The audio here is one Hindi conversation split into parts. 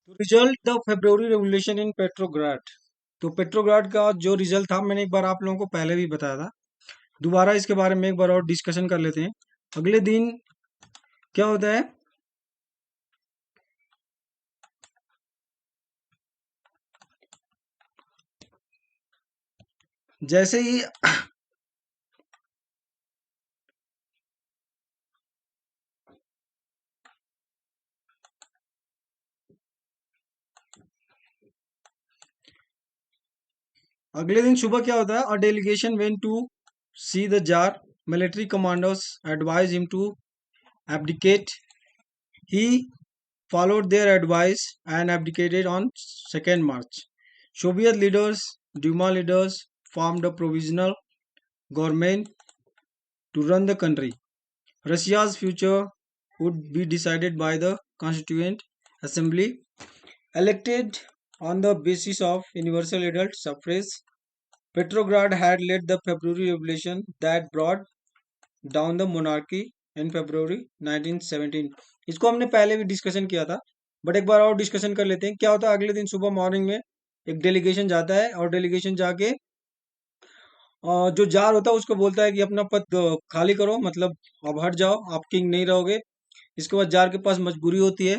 तो result the February revolution in Petrograd. तो पेट्रोग्राड का जो रिजल्ट था मैंने एक बार आप लोगों को पहले भी बताया था। दोबारा इसके बारे में एक बार और डिस्कशन कर लेते हैं। अगले दिन क्या होता है, जैसे ही अगले दिन सुबह क्या होता है, a delegation went to see the tsar. Military commanders advise him to abdicate. He followed their advice and abdicated on 2nd March. Soviet leaders, Duma leaders formed a provisional government to run the country. Russia's future would be decided by the Constituent Assembly, elected on the basis of universal adult suffrage. Petrograd had led the February Revolution that brought down the monarchy in February 1917। इसको हमने पहले भी डिस्कशन किया था, बट एक बार और डिस्कशन कर लेते हैं। क्या होता है, अगले दिन सुबह मॉर्निंग में एक डेलीगेशन जाता है और डेलीगेशन जाके जो जार होता है उसको बोलता है कि अपना पद खाली करो, मतलब अब हट जाओ, आप किंग नहीं रहोगे। इसके बाद जार के पास मजबूरी होती है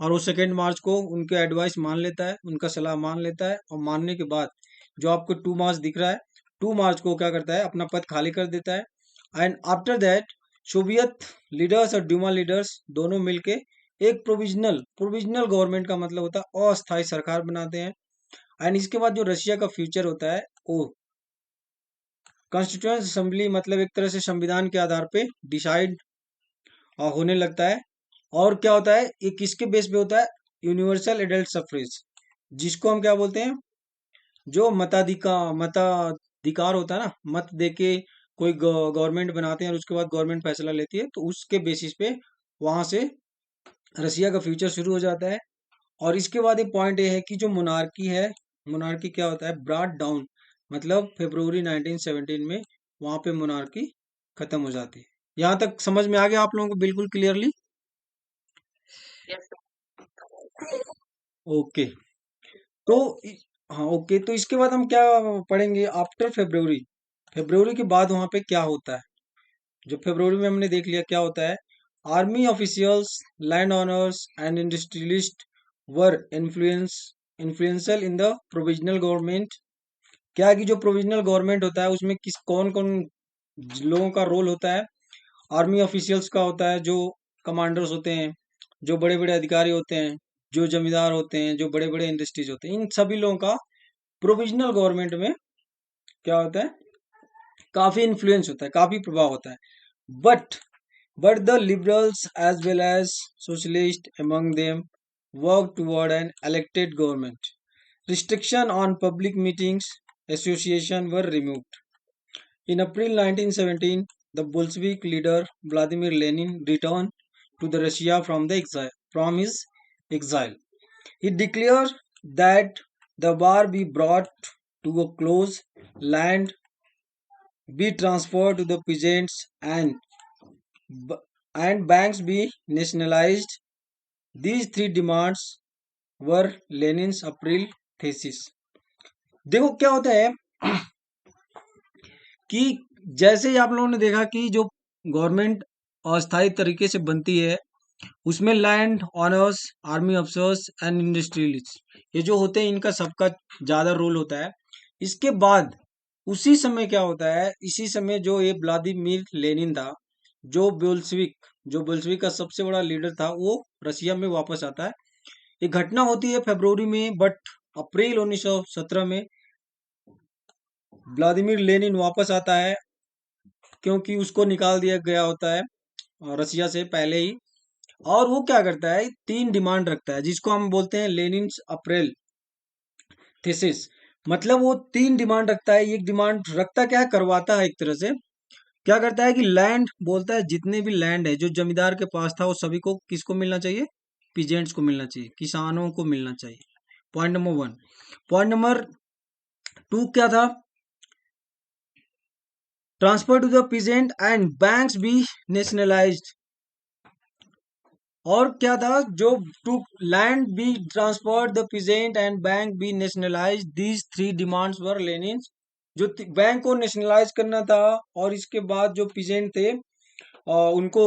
और वो 2 मार्च को उनके एडवाइस मान लेता है, उनका सलाह मान लेता है। और मानने के बाद जो आपको 2 मार्च दिख रहा है, 2 मार्च को क्या करता है, अपना पद खाली कर देता है। And after that Soviet leaders और ड्यूमा लीडर्स दोनों मिलके एक प्रोविजनल प्रोविजनल गवर्नमेंट का मतलब होता है अस्थायी सरकार बनाते हैं। एंड इसके बाद जो रशिया का फ्यूचर होता है वो कॉन्स्टिट्यूएंट असेंबली, मतलब एक तरह से संविधान के आधार पे डिसाइड होने लगता है। और क्या होता है, ये किसके बेस पे होता है, यूनिवर्सल एडल्ट सफ्रेज, जिसको हम क्या बोलते हैं, जो मताधिकार होता है ना, मत देके कोई गवर्नमेंट बनाते हैं और उसके बाद गवर्नमेंट फैसला लेती है, तो उसके बेसिस पे वहां से रसिया का फ्यूचर शुरू हो जाता है। और इसके बाद एक पॉइंट ये है कि जो मोनार्की है, मोनार्की क्या होता है, ब्रॉट डाउन, मतलब फेब्रुवरी 1917 में वहां पे मोनार्की खत्म हो जाती है। यहाँ तक समझ में आ गया आप लोगों को बिल्कुल क्लियरली? ओके। तो हाँ ओके, तो इसके बाद हम क्या पढ़ेंगे, आफ्टर फेब्रुवरी। फेब्रुवरी के बाद वहां पे क्या होता है, जो फेब्रुवरी में हमने देख लिया क्या होता है। Army officials, land owners and industrialist were influential in the provisional government. क्या है कि जो प्रोविजनल गवर्नमेंट होता है उसमें किस कौन कौन लोगों का रोल होता है। आर्मी ऑफिशियल्स का होता है, जो कमांडर्स होते हैं, जो बड़े बड़े अधिकारी होते हैं, जो जमींदार होते हैं, जो बड़े बड़े इंडस्ट्रीज होते हैं, इन सभी लोगों का प्रोविजनल गवर्नमेंट में क्या होता है, काफी इन्फ्लुएंस होता है, काफी प्रभाव होता है। But but the liberals as well as socialist among them work toward an elected government. Restriction on public meetings association were removed. In April 1917, the Bolshevik leader Vladimir Lenin returned to the Russia from his exile. He declared that the war be brought to a close, land be transferred to the peasants, b- and banks be nationalized. These three demands were Lenin's April thesis. देखो क्या होता है कि जैसे ही आप लोगों ने देखा कि जो गवर्नमेंट अस्थायी तरीके से बनती है, उसमें land owners, army officers and industrialist, ये जो होते हैं इनका सबका ज्यादा रोल होता है। इसके बाद उसी समय क्या होता है, इसी समय जो ये व्लादिमीर लेनिन था, जो बोल्शेविक का सबसे बड़ा लीडर था, वो रसिया में वापस आता है। एक घटना होती है फरवरी में, बट अप्रैल 1917 में व्लादिमीर लेनिन वापस आता है, क्योंकि उसको निकाल दिया गया होता है रसिया से पहले ही। और वो क्या करता है, तीन डिमांड रखता है, जिसको हम बोलते हैं लेनिन्स अप्रैल थीसिस। मतलब वो तीन डिमांड रखता है। एक डिमांड रखता क्या है, करवाता है एक तरह से। क्या करता है कि लैंड बोलता है, जितने भी लैंड है जो जमींदार के पास था वो सभी को किसको मिलना चाहिए, पीजेंट्स को मिलना चाहिए, किसानों को मिलना चाहिए। Point number one. Point number two क्या था, transfer to the peasant and banks be nationalised. और क्या था, जो to land be transferred the peasant and bank be nationalise, these three demands were Lenin. जो बैंक को नेशनलाइज करना था, और इसके बाद जो पीजेंट थे उनको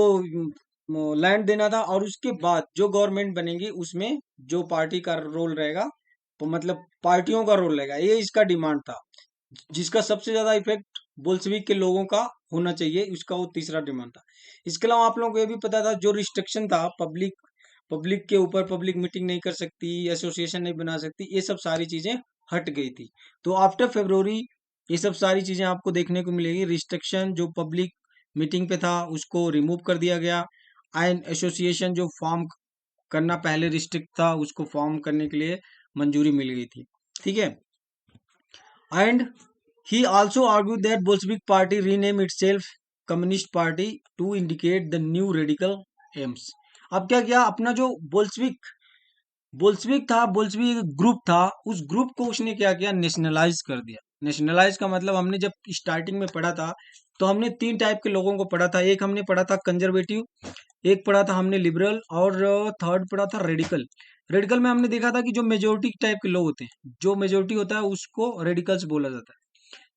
लैंड देना था, और उसके बाद जो गवर्नमेंट बनेगी उसमें जो पार्टी का रोल रहेगा, तो मतलब पार्टियों का रोल रहेगा, ये इसका डिमांड था, जिसका सबसे ज्यादा इफेक्ट बोल्शेविक के लोगों का होना चाहिए, उसका वो तीसरा डिमांड था। इसके अलावा आप लोगों को ये भी पता था, जो रिस्ट्रिक्शन था पब्लिक पब्लिक के ऊपर, पब्लिक मीटिंग नहीं कर सकती, एसोसिएशन नहीं बना सकती, ये सब सारी चीजें हट गई थी। तो आफ्टर फेब्रुवरी ये सब सारी चीजें आपको देखने को मिलेगी। रिस्ट्रिक्शन जो पब्लिक मीटिंग पे था उसको रिमूव कर दिया गया, एंड एसोसिएशन जो फॉर्म करना पहले रिस्ट्रिक्ट था उसको फॉर्म करने के लिए मंजूरी मिल गई थी। ठीक है। And he also argued that Bolshevik party rename itself Communist Party to indicate the new radical aims। अब क्या किया, अपना जो बोल्शेविक बोल्शेविक था, बोल्शेविक ग्रुप था, उस ग्रुप को उसने क्या किया, नेशनलाइज कर दिया। नेशनलाइज का मतलब हमने जब स्टार्टिंग में पढ़ा था तो हमने तीन टाइप के लोगों को पढ़ा था। एक हमने पढ़ा था कंजर्वेटिव, एक पढ़ा था हमने लिबरल, और थर्ड पढ़ा था रेडिकल। रेडिकल में हमने देखा था कि जो मेजोरिटी टाइप के लोग होते हैं, जो मेजोरिटी होता है उसको रेडिकल्स बोला जाता है।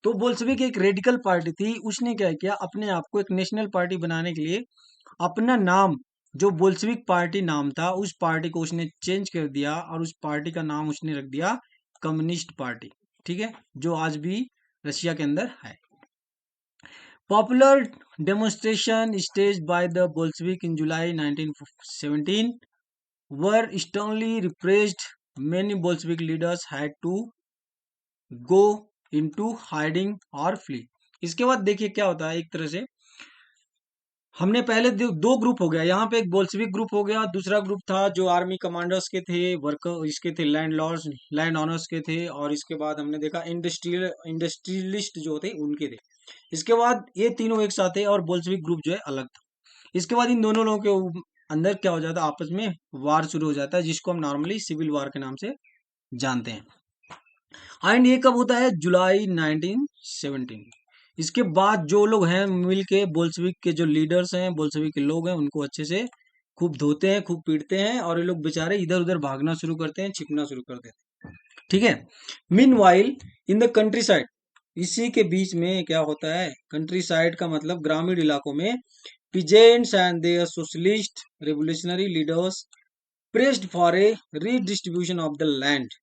तो बोल्शेविक एक रेडिकल पार्टी थी, उसने क्या किया, अपने आप को एक नेशनल पार्टी बनाने के लिए अपना नाम, जो बोल्शेविक पार्टी नाम था, उस पार्टी को उसने चेंज कर दिया, और उस पार्टी का नाम उसने रख दिया कम्युनिस्ट पार्टी। ठीक है, जो आज भी रशिया के अंदर है। Popular demonstration staged by the Bolshevik in July 1917 were sternly repressed। Many Bolshevik leaders had to go into hiding or flee। इसके बाद देखिए क्या होता है, एक तरह से हमने पहले दो ग्रुप हो गया यहाँ पे, एक बोल्शेविक ग्रुप हो गया, दूसरा ग्रुप था जो आर्मी कमांडर्स के थे, वर्कर इसके थे, लैंड लॉर्ड्स लैंड ऑनर्स के थे, और इसके बाद हमने देखा इंडस्ट्रियलिस्ट जो थे उनके थे। इसके बाद ये तीनों एक साथ थे, और बोल्शेविक ग्रुप जो है अलग था। इसके बाद इन दोनों लोगों के अंदर क्या हो जाता है, आपस में वार शुरू हो जाता है, जिसको हम नॉर्मली सिविल वार के नाम से जानते हैं। एंड ये कब होता है, जुलाई 1917। इसके बाद जो लोग हैं मिल के बोल्शेविक के जो लीडर्स हैं, बोल्शेविक के लोग हैं, उनको अच्छे से खूब धोते हैं, खूब पीटते हैं, और ये लोग बेचारे इधर उधर भागना शुरू करते हैं, छिपना शुरू कर देते हैं। ठीक है। Mean while in the country side, इसी के बीच में क्या होता है, कंट्री साइड का मतलब ग्रामीण इलाकों में, peasants and their socialist revolutionary leaders pressed for a redistribution of the land।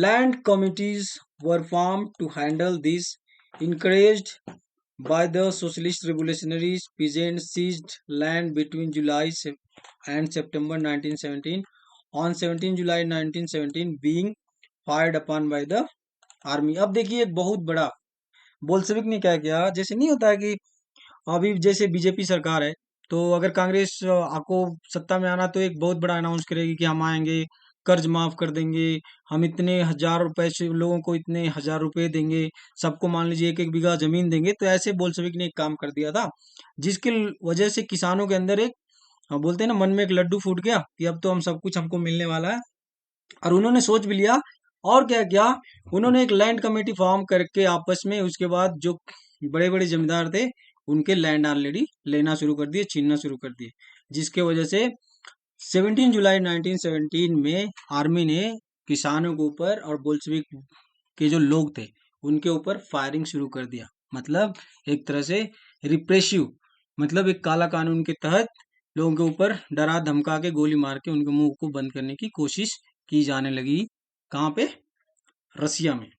Land committees were formed to handle this, encouraged by the socialist revolutionaries. Peasants seized land between and September 1917, on 17 July 1917 being fired upon by the army। अब देखिए एक बहुत बड़ा बोल्शेविक ने क्या किया, जैसे नहीं होता है कि अभी जैसे बीजेपी सरकार है, तो अगर कांग्रेस आपको सत्ता में आना, तो एक बहुत बड़ा अनाउंस करेगी कि हम आएंगे, कर्ज माफ कर देंगे, हम इतने हजार रुपए से लोगों को इतने हजार रुपए देंगे, सबको मान लीजिए एक एक बीघा जमीन देंगे। तो ऐसे बोल्शेविक ने एक काम कर दिया था, जिसके वजह से किसानों के अंदर एक बोलते हैं ना, मन में एक लड्डू फूट गया कि अब तो हम सब कुछ हमको मिलने वाला है, और उन्होंने सोच भी लिया। और क्या किया, उन्होंने एक लैंड कमेटी फॉर्म करके आपस में, उसके बाद जो बड़े बड़े जमींदार थे उनके लैंड ऑलरेडी लेना शुरू कर दिए, छीनना शुरू कर दिए, जिसके वजह से 17 जुलाई 1917 में आर्मी ने किसानों के ऊपर और बोल्शेविक के जो लोग थे उनके ऊपर फायरिंग शुरू कर दिया। मतलब एक तरह से रिप्रेसिव, मतलब एक काला कानून के तहत लोगों के ऊपर डरा धमका के, गोली मार के उनके मुंह को बंद करने की कोशिश की जाने लगी। कहाँ पे, रसिया में।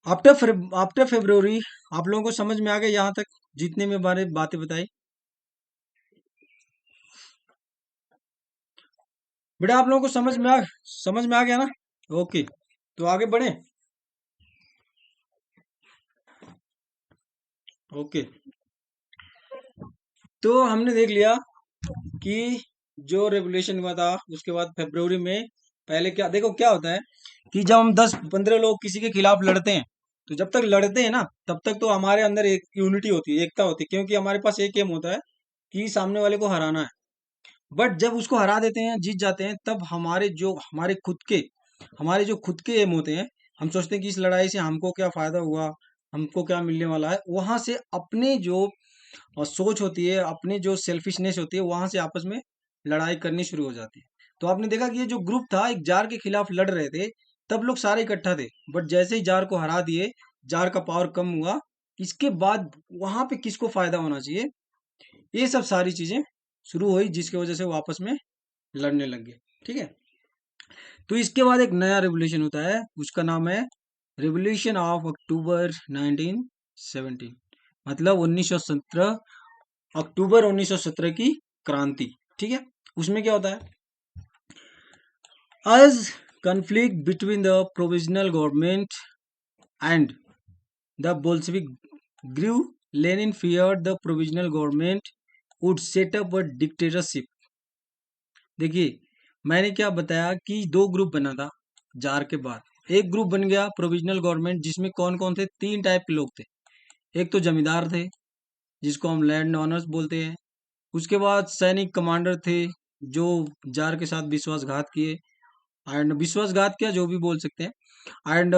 आफ्टर फेब्रुवरी आप लोगों को समझ में आ गया यहाँ तक, जितने में बारे बातें बताई बेटा, आप लोगों को समझ में आ गया ना। ओके, तो आगे बढ़े। ओके, तो हमने देख लिया कि जो रेवोल्यूशन हुआ था, उसके बाद फरवरी में, पहले क्या देखो क्या होता है कि जब हम 10-15 लोग किसी के खिलाफ लड़ते हैं, तो जब तक लड़ते हैं ना, तब तक तो हमारे अंदर एक यूनिटी होती है, एकता होती है, क्योंकि हमारे पास एक एम होता है कि सामने वाले को हराना है। बट जब उसको हरा देते हैं, जीत जाते हैं, तब हमारे जो खुद के एम होते हैं, हम सोचते हैं कि इस लड़ाई से हमको क्या फायदा हुआ, हमको क्या मिलने वाला है, वहां से अपने जो और सोच होती है, अपनी जो सेल्फिशनेस होती है, वहां से आपस में लड़ाई करनी शुरू हो जाती है। तो आपने देखा कि ये जो ग्रुप था एक जार के खिलाफ लड़ रहे थे, तब लोग सारे इकट्ठा थे, बट जैसे ही जार को हरा दिए, जार का पावर कम हुआ, इसके बाद वहां पे किसको फायदा होना चाहिए, ये सब सारी चीजें शुरू हुई, जिसकी वजह से वो आपस में लड़ने लग गए। ठीक है। तो इसके बाद एक नया रेवोल्यूशन होता है, उसका नाम है रेवोल्यूशन ऑफ अक्टूबर 1917, मतलब 1917, अक्टूबर 1917 की क्रांति। ठीक है। उसमें क्या होता है, as conflict between the provisional government and the Bolshevik grew, Lenin feared the provisional government would set up a dictatorship। देखिए, मैंने क्या बताया कि दो ग्रुप बना था जार के बाद। एक ग्रुप बन गया प्रोविजनल गवर्नमेंट, जिसमें कौन कौन थे, तीन टाइप के लोग थे। एक तो जमींदार थे, जिसको हम लैंड ओनर्स बोलते हैं। उसके बाद सैनिक कमांडर थे, जो जार के साथ विश्वासघात किए, एंड विश्वासघात क्या, जो भी बोल सकते हैं। एंड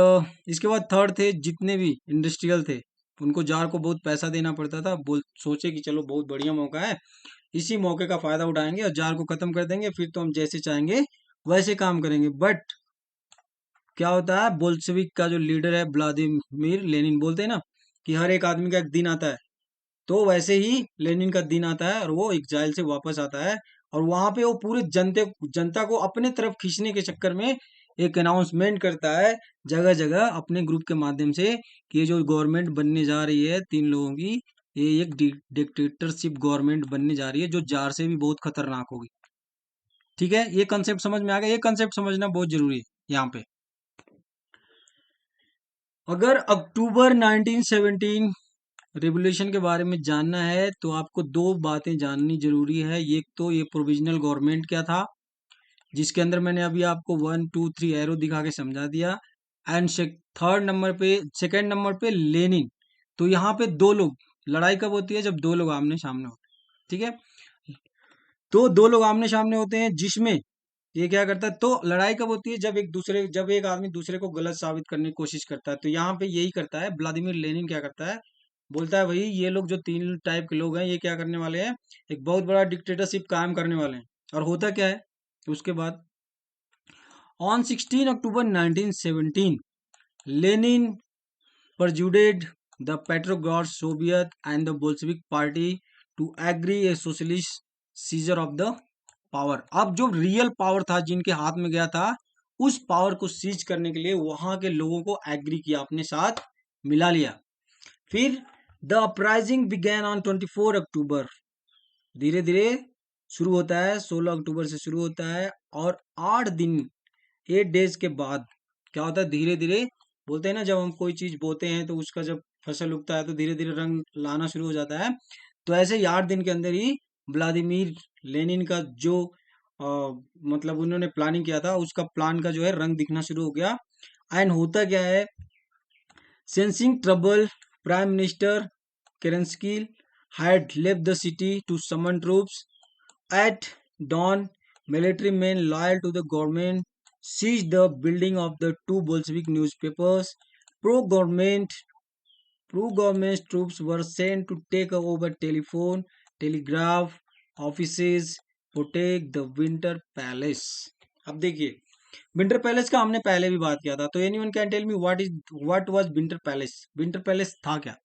इसके बाद थर्ड थे जितने भी इंडस्ट्रियल थे, उनको जार को बहुत पैसा देना पड़ता था, बोल सोचे कि चलो बहुत बढ़िया मौका है, इसी मौके का फायदा उठाएंगे और जार को खत्म कर देंगे, फिर तो हम जैसे चाहेंगे वैसे काम करेंगे। बट क्या होता है, बोल्शेविक का जो लीडर है व्लादिमीर लेनिन, बोलते हैं ना कि हर एक आदमी का एक दिन आता है, तो वैसे ही लेनिन का दिन आता है और वो एग्जाइल से वापस आता है। और वहां पे वो पूरे जनता को अपने तरफ खींचने के चक्कर में एक अनाउंसमेंट करता है जगह जगह अपने ग्रुप के माध्यम से कि ये जो गवर्नमेंट बनने जा रही है तीन लोगों की, ये एक डिक्टेटरशिप गवर्नमेंट बनने जा रही है, जो जार से भी बहुत खतरनाक होगी। ठीक है, ये कंसेप्ट समझ में आ गया। ये कंसेप्ट समझना बहुत जरूरी है यहाँ पे। अगर अक्टूबर 1917 रिवॉल्यूशन के बारे में जानना है, तो आपको दो बातें जाननी जरूरी है। एक तो ये प्रोविजनल गवर्नमेंट क्या था, जिसके अंदर मैंने अभी आपको 1 2 3 एरो दिखा के समझा दिया। एंड थर्ड नंबर पे, सेकंड नंबर पे लेनिन। तो यहाँ पे दो लोग, लड़ाई कब होती है, जब दो लोग आमने सामने होते हैं। ठीक है। तो दो लोग आमने सामने होते हैं, जिसमें ये क्या करता है, तो लड़ाई कब होती है, जब एक आदमी दूसरे को गलत साबित करने की कोशिश करता है। तो यहाँ पे यही करता है व्लादिमीर लेनिन, क्या करता है, बोलता है भाई ये लोग जो तीन टाइप के लोग हैं, ये क्या करने वाले हैं, एक बहुत बड़ा डिक्टेटरशिप कायम करने वाले हैं। और होता क्या है उसके बाद, on 16 October 1917 Lenin persuaded the Petrograd Soviet and the Bolshevik Party to agree a socialist seizure of the power. अब जो रियल पावर था जिनके हाथ में गया था, उस पावर को सीज करने के लिए वहां के लोगों को एग्री किया, अपने साथ मिला लिया। फिर द अपराइजिंग बिगेन ऑन 24 अक्टूबर, धीरे धीरे शुरू होता है, 16 अक्टूबर से शुरू होता है, और 8 दिन 8 डेज के बाद क्या होता है, धीरे धीरे, बोलते हैं ना जब हम कोई चीज बोते हैं तो उसका जब फसल उगता है तो धीरे धीरे रंग लाना शुरू हो जाता है। तो ऐसे ही 8 दिन के अंदर ही व्लादिमीर लेनिन का जो मतलब उन्होंने प्लानिंग किया था, उसका प्लान का जो है रंग दिखना शुरू हो गया। एंड होता क्या है, sensing trouble, prime minister Kerensky had left the city to summon troops. At dawn, military men loyal to the government seized the building of the two Bolshevik newspapers. Pro-government pro-government troops were sent to take over telephone, telegraph offices, protect the Winter Palace। अब देखिए, विंटर पैलेस का हमने पहले भी बात किया था, तो anyone can tell me what was winter palace, winter palace था क्या,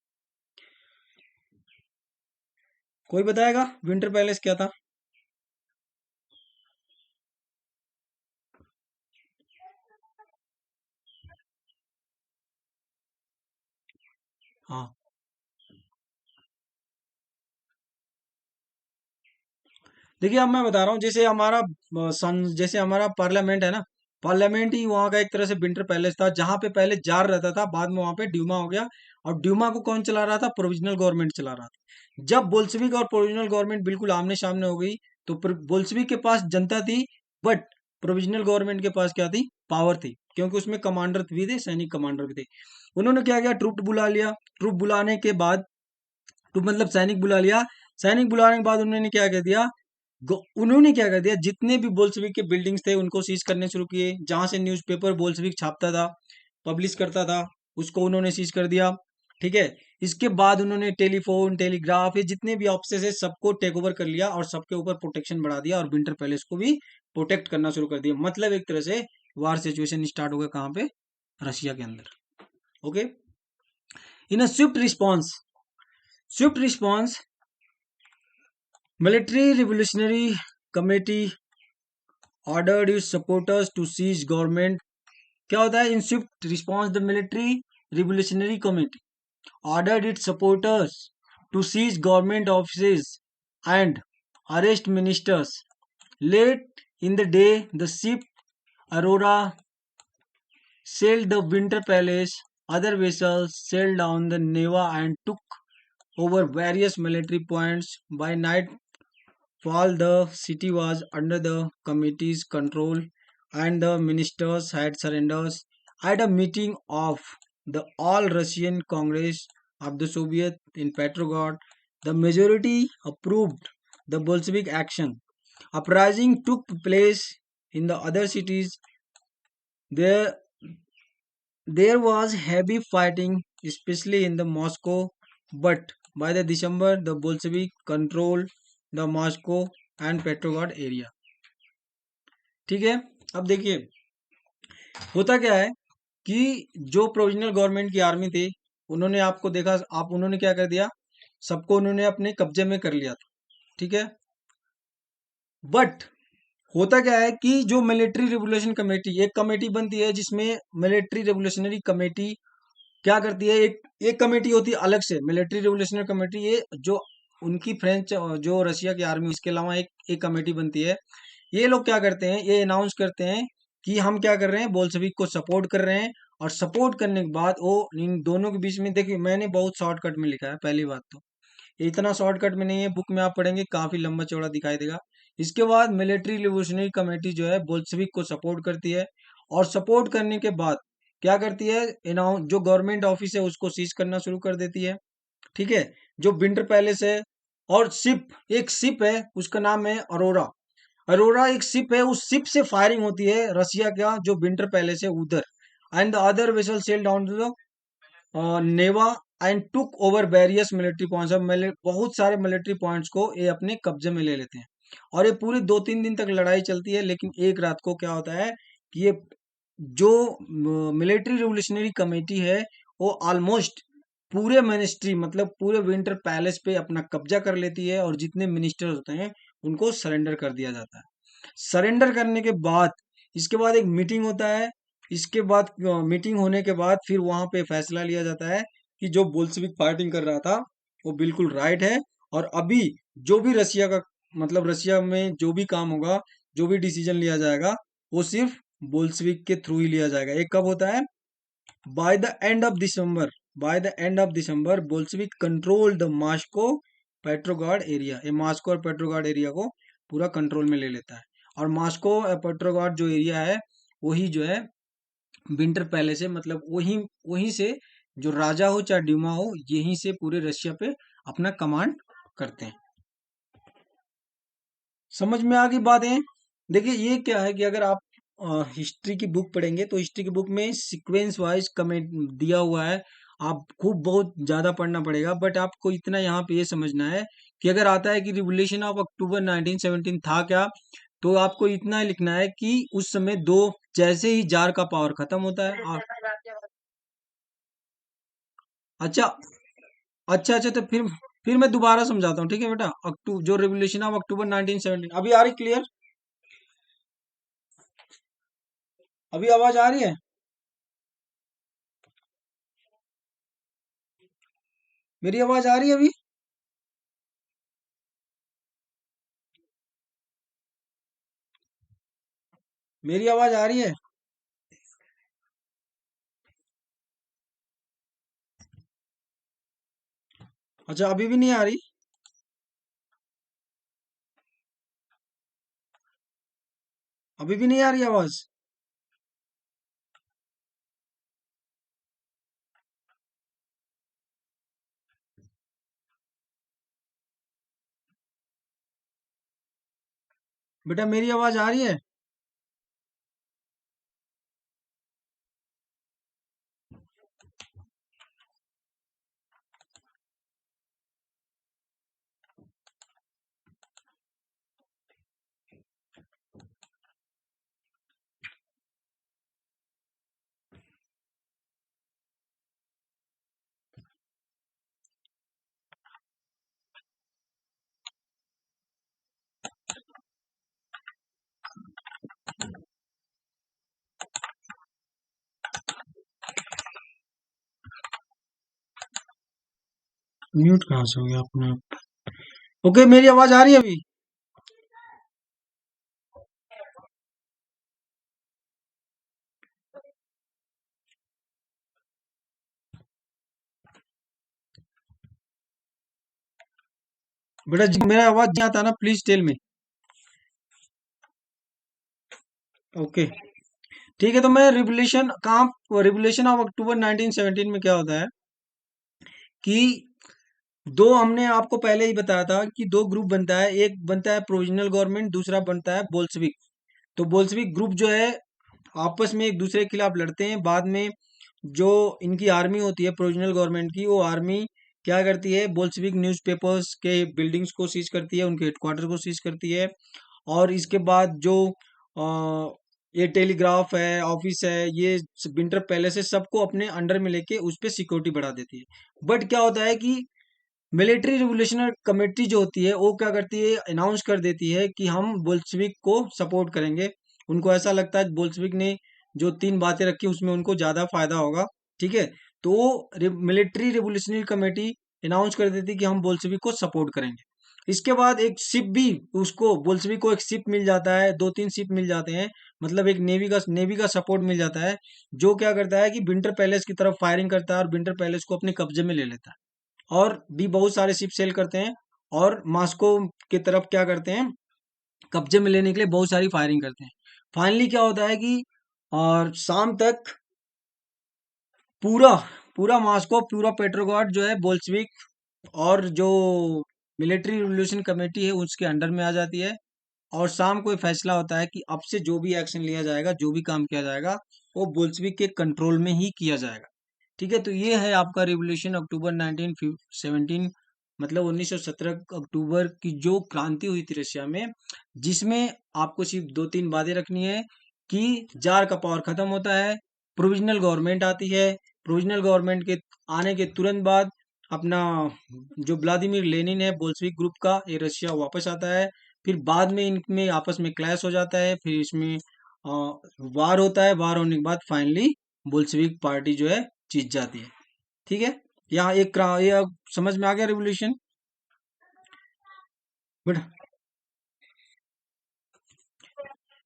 कोई बताएगा विंटर पैलेस क्या था। हाँ, देखिए अब मैं बता रहा हूँ, जैसे हमारा पार्लियामेंट है ना, पार्लियामेंट ही वहाँ का एक तरह से विंटर पैलेस था, जहाँ पे पहले जार रहता था, बाद में वहाँ पे ड्यूमा हो गया। और ड्यूमा को कौन चला रहा था, प्रोविजनल गवर्नमेंट चला रहा था। जब बोल्शेविक और प्रोविजनल गवर्नमेंट बिल्कुल आमने सामने हो गई, तो बोल्शेविक के पास जनता थी, बट प्रोविजनल गवर्नमेंट के पास क्या थी, पावर थी, क्योंकि उसमें कमांडर भी थे, सैनिक कमांडर भी थे। उन्होंने क्या किया, ट्रुप बुला लिया। ट्रुप बुलाने के बाद, ट्रुप मतलब सैनिक बुला लिया। सैनिक बुलाने के बाद उन्होंने क्या कर दिया, जितने भी बोल्शेविक के बिल्डिंग्स थे उनको सीज करने शुरू किए। जहां से न्यूज़पेपर बोल्शेविक छापता था, पब्लिश करता था, उसको उन्होंने सीज कर दिया। ठीक है। इसके बाद उन्होंने टेलीफोन, टेलीग्राफ, ये जितने भी ऑफिसेस है सबको टेक ओवर कर लिया और सबके ऊपर प्रोटेक्शन बढ़ा दिया और विंटर पैलेस को भी प्रोटेक्ट करना शुरू कर दिया। मतलब एक तरह से वार सिचुएशन स्टार्ट हो गया कहाँ पे, रशिया के अंदर। Okay. In a swift response military revolutionary committee ordered its supporters to seize government. क्या होता है in swift response, the military revolutionary committee ordered its supporters to seize government offices and arrest ministers. Late in the day, the ship Aurora sailed the Winter Palace. Other vessels sailed down the Neva and took over various military points. By nightfall, the city was under the committee's control and the ministers had surrendered. At a meeting of the All Russian Congress of the Soviet in Petrograd, the majority approved the Bolshevik action. Uprising took place in the other cities. There, there was heavy fighting, especially in the Moscow, but by the December, the Bolshevik controlled the Moscow and Petrograd area. ठीक है। अब देखिए होता क्या है कि जो प्रोविजनल गवर्नमेंट की आर्मी थी, उन्होंने आपको देखा, आप उन्होंने क्या कर दिया, सबको उन्होंने अपने कब्जे में कर लिया था। ठीक है। बट होता क्या है कि जो मिलिट्री रिवोल्यूशन कमेटी, एक कमेटी बनती है जिसमें मिलिट्री रिवोल्यूशनरी कमेटी क्या करती है, एक कमेटी होती है अलग से मिलिट्री रिवोल्यूशनरी कमेटी, ये जो उनकी फ्रेंच जो रशिया की आर्मी, इसके अलावा एक कमेटी बनती है। ये लोग क्या करते हैं, ये अनाउंस करते हैं कि हम क्या कर रहे हैं, बोल्शेविक को सपोर्ट कर रहे हैं। और सपोर्ट करने के बाद वो इन दोनों के बीच में, देखिए मैंने बहुत शॉर्टकट में लिखा है, पहली बात तो इतना शॉर्टकट में नहीं है, बुक में आप पढ़ेंगे काफी लंबा चौड़ा दिखाई देगा। इसके बाद मिलिट्री रिवोल्यूशनरी कमेटी जो है बोल्शेविक को सपोर्ट करती है और सपोर्ट करने के बाद क्या करती है, जो गवर्नमेंट ऑफिस है उसको सीज करना शुरू कर देती है। ठीक है। जो विंटर पैलेस है और शिप, एक शिप है उसका नाम है अरोरा। अरोरा एक शिप है, उस शिप से फायरिंग होती है रशिया का जो विंटर पैलेस है उधर। And the other vessel sail down to the Neva and took over various military points. अब बहुत सारे मिलिट्री पॉइंट्स को ये अपने कब्जे में ले लेते हैं और ये पूरी 2-3 दिन तक लड़ाई चलती है। लेकिन एक रात को क्या होता है कि ये जो मिलिट्री रिवोल्यूशनरी कमेटी है वो ऑलमोस्ट पूरे मिनिस्ट्री, मतलब पूरे विंटर पैलेस पे अपना कब्जा कर लेती है और जितने मिनिस्टर होते हैं उनको सरेंडर कर दिया जाता है। सरेंडर करने के बाद इसके बाद एक मीटिंग होता है। इसके बाद मीटिंग होने के बाद फिर वहां पे फैसला लिया जाता है कि जो बोल्शेविक फाइटिंग कर रहा था वो बिल्कुल राइट है। और अभी जो भी रशिया का, मतलब रशिया में जो भी काम होगा, जो भी डिसीजन लिया जाएगा वो सिर्फ बोल्शेविक के थ्रू ही लिया जाएगा। ये कब होता है, by the end of December. By the end of December Bolshevik control the Moscow Petrograd area. ये मास्को और पेट्रोग्राड एरिया को पूरा कंट्रोल में ले लेता है। और मास्को और पेट्रोग्राड जो एरिया है वही जो है विंटर पैलेस है, मतलब वही वहीं से जो राजा हो चाहे ड्यूमा हो, यहीं से पूरे रशिया पे अपना कमांड करते हैं। समझ में आ गई बातें। देखिए ये क्या है कि अगर आप हिस्ट्री की बुक पढ़ेंगे तो हिस्ट्री की बुक में सीक्वेंस वाइज कमेंट दिया हुआ है। आप खूब बहुत ज्यादा पढ़ना पड़ेगा, बट आपको इतना यहाँ पे ये समझना है कि अगर आता है कि रिवोल्यूशन ऑफ अक्टूबर 1917 था क्या, तो आपको इतना लिखना है कि उस समय दो, जैसे ही जार का पावर खत्म होता है अच्छा अच्छा अच्छा, तो फिर मैं दोबारा समझाता हूँ, ठीक है बेटा। जो रिवोल्यूशन ऑफ अक्टूबर 1917, अभी आ रही क्लियर, अभी आवाज आ रही है? मेरी आवाज आ रही है अभी? मेरी आवाज आ रही है? अच्छा अभी भी नहीं आ रही? अभी भी नहीं आ रही आवाज? बेटा मेरी आवाज आ रही है? म्यूट कहाँ से हो गया अपने आप? ओके, मेरी आवाज आ रही है अभी? बेटा मेरा आवाज नहीं आता ना, प्लीज टेल मी। ओके, ठीक है। तो मैं रिवोल्यूशन कहाँ, रिवोल्यूशन ऑफ अक्टूबर 1917 में क्या होता है कि दो, हमने आपको पहले ही बताया था कि दो ग्रुप बनता है, एक बनता है प्रोविजनल गवर्नमेंट, दूसरा बनता है बोल्शेविक। तो बोल्शेविक ग्रुप जो है आपस में एक दूसरे के खिलाफ लड़ते हैं। बाद में जो इनकी आर्मी होती है प्रोविजनल गवर्नमेंट की, वो आर्मी क्या करती है, बोल्शेविक न्यूज़पेपर्स के बिल्डिंग्स को सीज करती है, उनके हेडक्वार्टर को सीज करती है। और इसके बाद जो ये टेलीग्राफ है, ऑफिस है, ये विंटर पैलेस है, सबको अपने अंडर में लेके उस पर सिक्योरिटी बढ़ा देती है। बट क्या होता है कि मिलिट्री रिवोल्यूशनरी कमेटी जो होती है वो क्या करती है, अनाउंस कर देती है कि हम बोल्शेविक को सपोर्ट करेंगे। उनको ऐसा लगता है बोल्शेविक ने जो तीन बातें रखी उसमें उनको ज्यादा फायदा होगा। ठीक है, तो मिलिट्री रिवोल्यूशनरी कमेटी अनाउंस कर देती है कि हम बोल्शेविक को सपोर्ट करेंगे। इसके बाद एक शिप भी, उसको बोल्शेविक को एक शिप मिल जाता है, दो तीन शिप मिल जाते हैं, मतलब एक नेवी का सपोर्ट मिल जाता है, जो क्या करता है कि विंटर पैलेस की तरफ फायरिंग करता है और विंटर पैलेस को अपने कब्जे में ले लेता है। और भी बहुत सारे शिप सेल करते हैं और मॉस्को की तरफ क्या करते हैं, कब्जे में लेने के लिए बहुत सारी फायरिंग करते हैं। फाइनली क्या होता है कि और शाम तक पूरा पूरा मॉस्को, पूरा पेट्रोग्राड जो है बोल्शेविक और जो मिलिट्री रिवोल्यूशन कमेटी है उसके अंडर में आ जाती है। और शाम को ये फैसला होता है कि अब से जो भी एक्शन लिया जाएगा, जो भी काम किया जाएगा, वो बोल्शेविक के कंट्रोल में ही किया जाएगा। ठीक है, तो ये है आपका रिवोल्यूशन अक्टूबर 1917, मतलब 1917 अक्टूबर की जो क्रांति हुई थी रशिया में, जिसमें आपको सिर्फ दो तीन बातें रखनी है कि जार का पावर खत्म होता है, प्रोविजनल गवर्नमेंट आती है, प्रोविजनल गवर्नमेंट के आने के तुरंत बाद अपना जो व्लादिमीर लेनिन है बोल्शेविक ग्रुप का, ये रशिया वापस आता है। फिर बाद में इनमें आपस में क्लैश हो जाता है, फिर इसमें वार होता है, वार होने के बाद फाइनली बोल्शेविक पार्टी जो है जीत जाती है। ठीक है, यहाँ ये अब समझ में आ गया रिवोल्यूशन? बट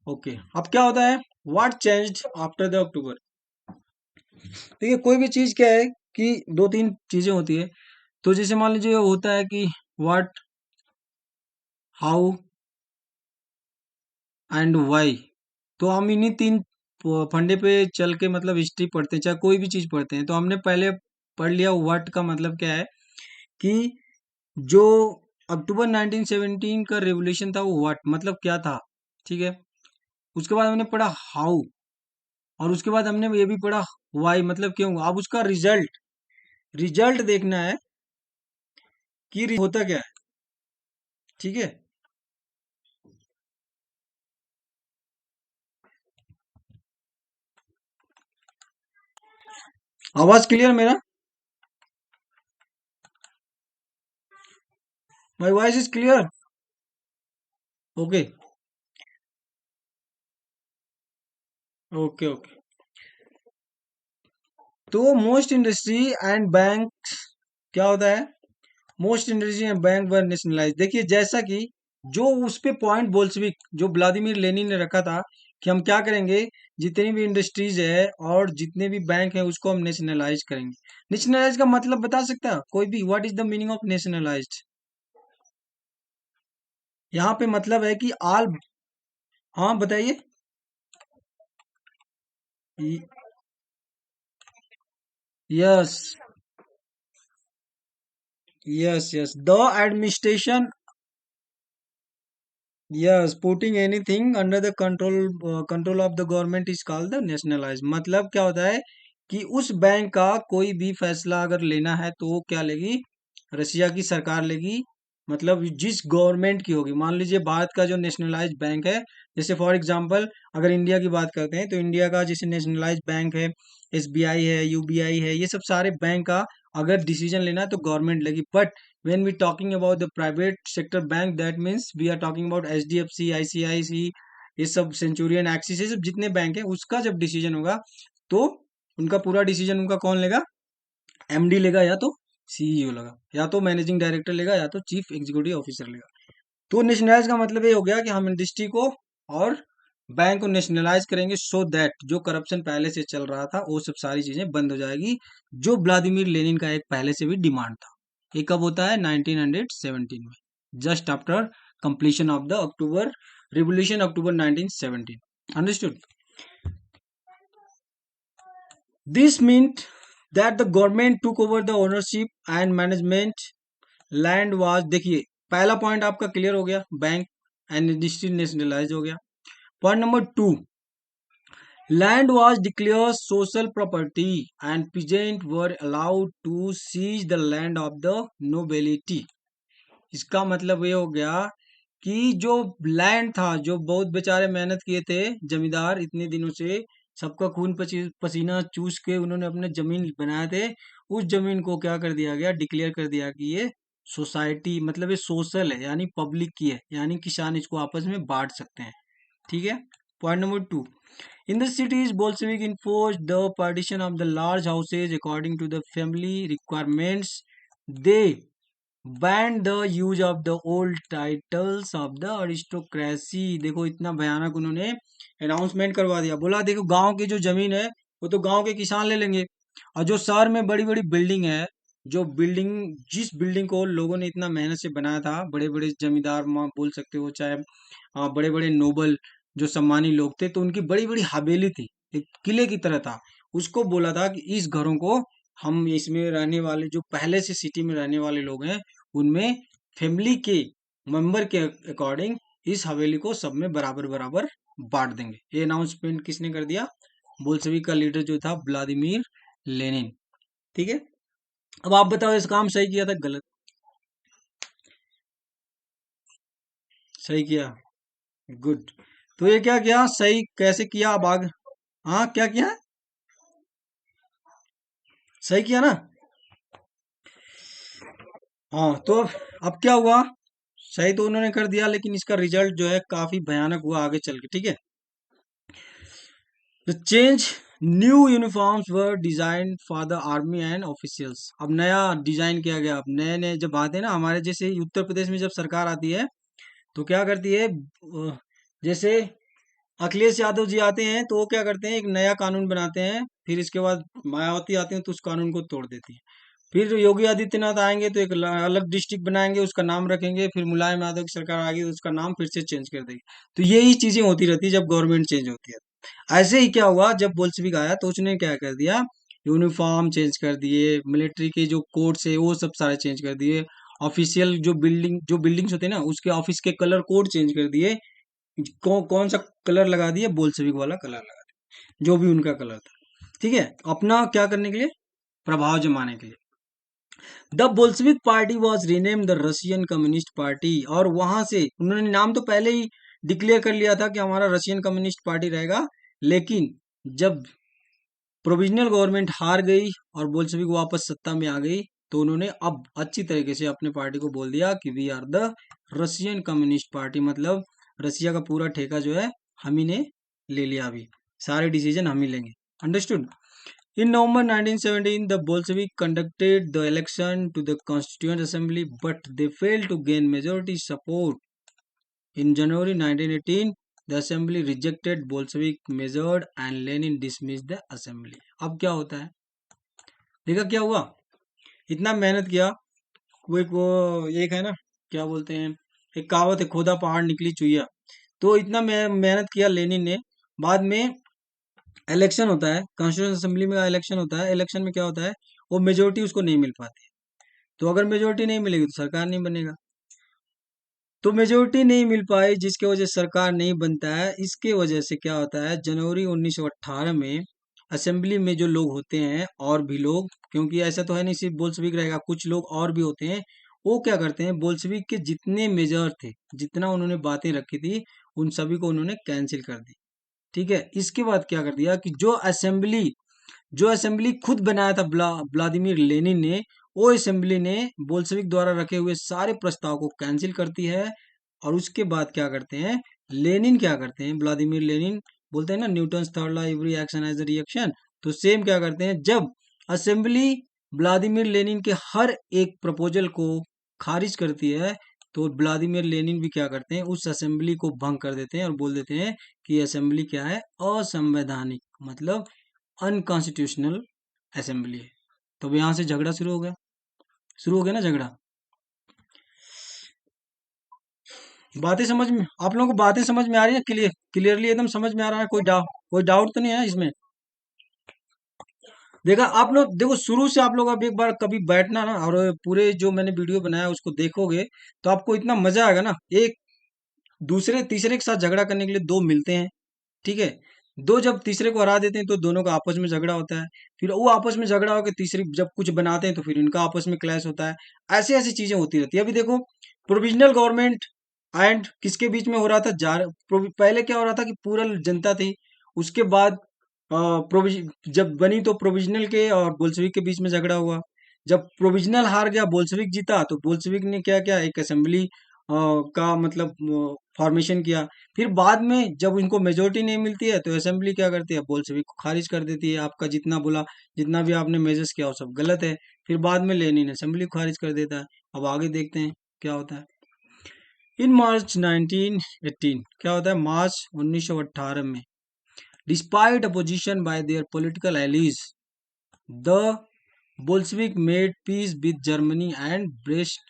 ओके, अब क्या होता है, what changed after the October? देखिए, कोई भी चीज क्या है कि दो तीन चीजें होती है। तो जैसे मान लीजिए होता है कि व्हाट, हाउ एंड व्हाई। तो हम इन्हीं तीन फंडे पे चल के मतलब हिस्ट्री पढ़ते हैं, चाहे कोई भी चीज पढ़ते हैं। तो हमने पहले पढ़ लिया व्हाट का मतलब क्या है कि जो अक्टूबर 1917 का रेवोल्यूशन था वो व्हाट मतलब क्या था। ठीक है, उसके बाद हमने पढ़ा हाउ, और उसके बाद हमने ये भी पढ़ा वाई मतलब क्यों। अब उसका रिजल्ट, रिजल्ट देखना है कि होता क्या है। ठीक है, आवाज क्लियर मेरा? My voice is clear? Okay, okay, okay. तो मोस्ट इंडस्ट्री एंड बैंक क्या होता है, most industry and bank were nationalise. देखिए, जैसा कि जो उस पे पॉइंट बोल्शेविक जो व्लादिमीर लेनिन ने रखा था कि हम क्या करेंगे, जितनी भी इंडस्ट्रीज है और जितने भी बैंक है उसको हम नेशनलाइज करेंगे। नेशनलाइज का मतलब बता सकता है कोई भी, what is the meaning of nationalised? यहाँ पे मतलब है कि आल, हाँ बताइए। Yes, yes, yes, the administration, yes, putting anything under the control of the government is called the nationalise. मतलब क्या होता है कि उस बैंक का कोई भी फैसला अगर लेना है तो वो क्या लेगी, रशिया की सरकार लेगी। मतलब जिस गवर्नमेंट की होगी, मान लीजिए भारत का जो नेशनलाइज बैंक है, जैसे फॉर एग्जांपल अगर इंडिया की बात करते हैं तो इंडिया का जैसे नेशनलाइज बैंक है, एसबीआई है, यूबीआई है, ये सब सारे बैंक का अगर डिसीजन लेना है तो गवर्नमेंट लेगी। But when we talking about the private sector bank, that means we are talking about HDFC, ICICI, ये सब सेंचुरियन, एक्सिस, ये सब जितने बैंक है उसका जब डिसीजन होगा तो उनका पूरा डिसीजन उनका कौन लेगा, एमडी लेगा या तो सीईओ लगा, या तो मैनेजिंग डायरेक्टर लेगा या तो चीफ एग्जीक्यूटिव ऑफिसर लेगा। तो नेशनलाइज का मतलब ये हो गया कि हम इंडस्ट्री को और बैंक को नेशनलाइज करेंगे, सो दैट जो करप्शन पहले से चल रहा था वो सब सारी चीजें बंद हो जाएगी, जो व्लादिमीर लेनिन का एक पहले से भी डिमांड था। ये कब होता है? 1917 में, just after completion of the October revolution, October 1917। Understood? This means that the government took over the ownership and management land was, देखिए पहला पॉइंट आपका क्लियर हो गया, बैंक एंड इंडस्ट्री नेशनलाइज हो गया। Point number 2, land was declare social property and peasant were allowed to seize the land of the nobility. इसका मतलब ये हो गया कि जो लैंड था, जो बहुत बेचारे मेहनत किए थे जमींदार इतने दिनों से, सबका खून पसीना चूस के उन्होंने अपने जमीन बनाए थे, उस जमीन को क्या कर दिया गया? डिक्लेयर कर दिया कि ये सोसाइटी, मतलब ये सोशल है, यानी पब्लिक की है, यानी किसान इसको आपस में बांट सकते हैं। ठीक है। Point number 2, in the cities, Bolshevik enforced the partition of the large houses according to the family requirements. They banned the use of the old titles of the aristocracy। देखो इतना भयानक उन्होंने अनाउंसमेंट करवा दिया, बोला देखो गांव की जो जमीन है वो तो गांव के किसान ले लेंगे, और जो शहर में बड़ी बड़ी बिल्डिंग है, जो बिल्डिंग, जिस बिल्डिंग को लोगों ने इतना मेहनत से बनाया था, बड़े बड़े जमींदार बोल सकते हो, चाहे बड़े बड़े नोबल जो सम्मानी लोग थे, तो उनकी बड़ी बड़ी हवेली थी, एक किले की तरह था। उसको बोला था कि इस घरों को हम, इसमें रहने वाले जो पहले से सिटी में रहने वाले लोग हैं, उनमें फैमिली के मेंबर के अकॉर्डिंग इस हवेली को सब में बराबर बराबर बांट देंगे। ये अनाउंसमेंट किसने कर दिया? बोल्शेविक का लीडर जो था व्लादिमीर लेनिन। ठीक है। अब आप बताओ इस काम सही किया था गलत? सही किया। गुड। तो ये क्या किया? सही कैसे किया? अब आगे, हाँ क्या किया? सही किया ना? हाँ, तो अब क्या हुआ? सही तो उन्होंने कर दिया, लेकिन इसका रिजल्ट जो है काफी भयानक हुआ आगे चल के। ठीक है। The change, new uniforms were design for the army and officials. अब नया डिजाइन किया गया। अब नए नए जब आते हैं ना, हमारे जैसे उत्तर प्रदेश में जब सरकार आती है तो क्या करती है, जैसे अखिलेश यादव जी आते हैं तो वो क्या करते हैं, एक नया कानून बनाते हैं, फिर इसके बाद मायावती आते हैं तो उस कानून को तोड़ देती है। फिर योगी आदित्यनाथ आएंगे तो एक अलग डिस्ट्रिक्ट बनाएंगे, उसका नाम रखेंगे, फिर मुलायम यादव की सरकार आएगी तो उसका नाम फिर से चेंज कर देगी। तो यही चीजें होती रहती है जब गवर्नमेंट चेंज होती है। ऐसे ही क्या हुआ, जब बोल्शेविक आया तो उसने क्या कर दिया, यूनिफॉर्म चेंज कर दिए, मिलिट्री के जो कोड्स है वो सब सारे चेंज कर दिए, ऑफिशियल जो बिल्डिंग्स होते हैं ना उसके ऑफिस के कलर कोड चेंज कर दिए। कौन सा कलर लगा दिया? बोल्शेविक वाला कलर लगा दिया, जो भी उनका कलर था। ठीक है, अपना क्या करने के लिए? प्रभाव जमाने के लिए। The Bolshevik party was rename the Russian Communist party, और वहां से उन्होंने नाम तो पहले ही डिक्लेयर कर लिया था कि हमारा रशियन कम्युनिस्ट पार्टी रहेगा, लेकिन जब प्रोविजनल गवर्नमेंट हार गई और बोल्शेविक वापस सत्ता में आ गई, तो उन्होंने अब अच्छी तरीके से अपने पार्टी को बोल दिया कि we are the Russian Communist Party, मतलब रसिया का पूरा ठेका जो है हम ही ने ले लिया, अभी सारे डिसीजन हम ही लेंगे। Understood? In November 1917, the Bolshevik conducted the election to the Constituent Assembly, but they failed to gain majority support. In January 1918, the Assembly rejected Bolshevik measure and Lenin dismissed the Assembly. अब क्या होता है? देखा क्या हुआ? इतना मेहनत किया, वो एक है ना, क्या बोलते हैं, एक कहावत है, खोदा पहाड़ निकली चुईया। तो इतना मेहनत किया लेनिन ने, बाद में इलेक्शन होता है, कॉन्स्टिट्यूशन असेंबली में इलेक्शन होता है, इलेक्शन में क्या होता है, वो मेजोरिटी उसको नहीं मिल पाती। तो अगर मेजोरिटी नहीं मिलेगी तो सरकार नहीं बनेगा। तो मेजोरिटी नहीं मिल पाई, जिसकी वजह से सरकार नहीं बनता है। इसके वजह से क्या होता है, जनवरी 1918 में असेंबली में जो लोग होते हैं, और भी लोग, क्योंकि ऐसा तो है नहीं सिर्फ बोल्शेविक रहेगा, कुछ लोग और भी होते हैं, वो क्या करते हैं, बोल्शेविक के जितने मेजर थे, जितना उन्होंने बातें रखी थी, उन सभी को उन्होंने कैंसिल कर दी। ठीक है। इसके बाद क्या कर दिया कि जो असेंबली खुद बनाया था व्लादिमीर लेनिन ने, वो असेंबली ने बोल्शेविक द्वारा रखे हुए सारे प्रस्ताव को कैंसिल करती है। और उसके बाद क्या करते हैं, लेनिन क्या करते हैं, व्लादिमीर लेनिन, बोलते हैं ना Newton's third law every action as a reaction, तो सेम क्या करते हैं, जब असेंबली व्लादिमीर लेनिन के हर एक प्रपोजल को खारिज करती है, तो व्लादिमीर लेनिन भी क्या करते हैं, उस असेंबली को भंग कर देते हैं और बोल देते हैं कि असेंबली क्या है, असंवैधानिक, मतलब अनकॉन्स्टिट्यूशनल असेंबली है। तो अब यहाँ से झगड़ा शुरू हो गया ना झगड़ा। बातें समझ में, आप लोगों को बातें समझ में आ रही है, क्लियरली एकदम समझ में आ रहा है, कोई डाउट तो नहीं है इसमें? देखा आप लोग, देखो शुरू से आप लोग अब एक बार कभी बैठना ना, और पूरे जो मैंने वीडियो बनाया उसको देखोगे, तो आपको इतना मजा आएगा ना। एक दूसरे तीसरे के साथ झगड़ा करने के लिए दो मिलते हैं, ठीक है, दो जब तीसरे को हरा देते हैं तो दोनों का आपस में झगड़ा होता है, फिर वो आपस में झगड़ा होकर तीसरी जब कुछ बनाते हैं तो फिर इनका आपस में क्लैश होता है। ऐसी ऐसी चीजें होती रहती है। अभी देखो, प्रोविजनल गवर्नमेंट एंड किसके बीच में हो रहा था, पहले क्या हो रहा था कि पूरा जनता थी, उसके बाद प्रोविज जब बनी तो प्रोविजनल के और बोल्शेविक के बीच में झगड़ा हुआ। जब प्रोविजनल हार गया, बोल्शेविक जीता, तो बोल्शेविक ने क्या किया, एक असेंबली का मतलब फॉर्मेशन किया। फिर बाद में जब उनको मेजोरिटी नहीं मिलती है तो असेंबली क्या करती है, बोल्शेविक को खारिज कर देती है, आपका जितना बोला, जितना भी आपने मेजर्स किया वो सब गलत है। फिर बाद में लेनिन असेंबली को खारिज कर देता है। अब आगे देखते हैं क्या होता है। इन मार्च 1918, क्या होता है, मार्च 1918 में, despite opposition bye there political allies, the Bolshevik made peace with Germany and breast,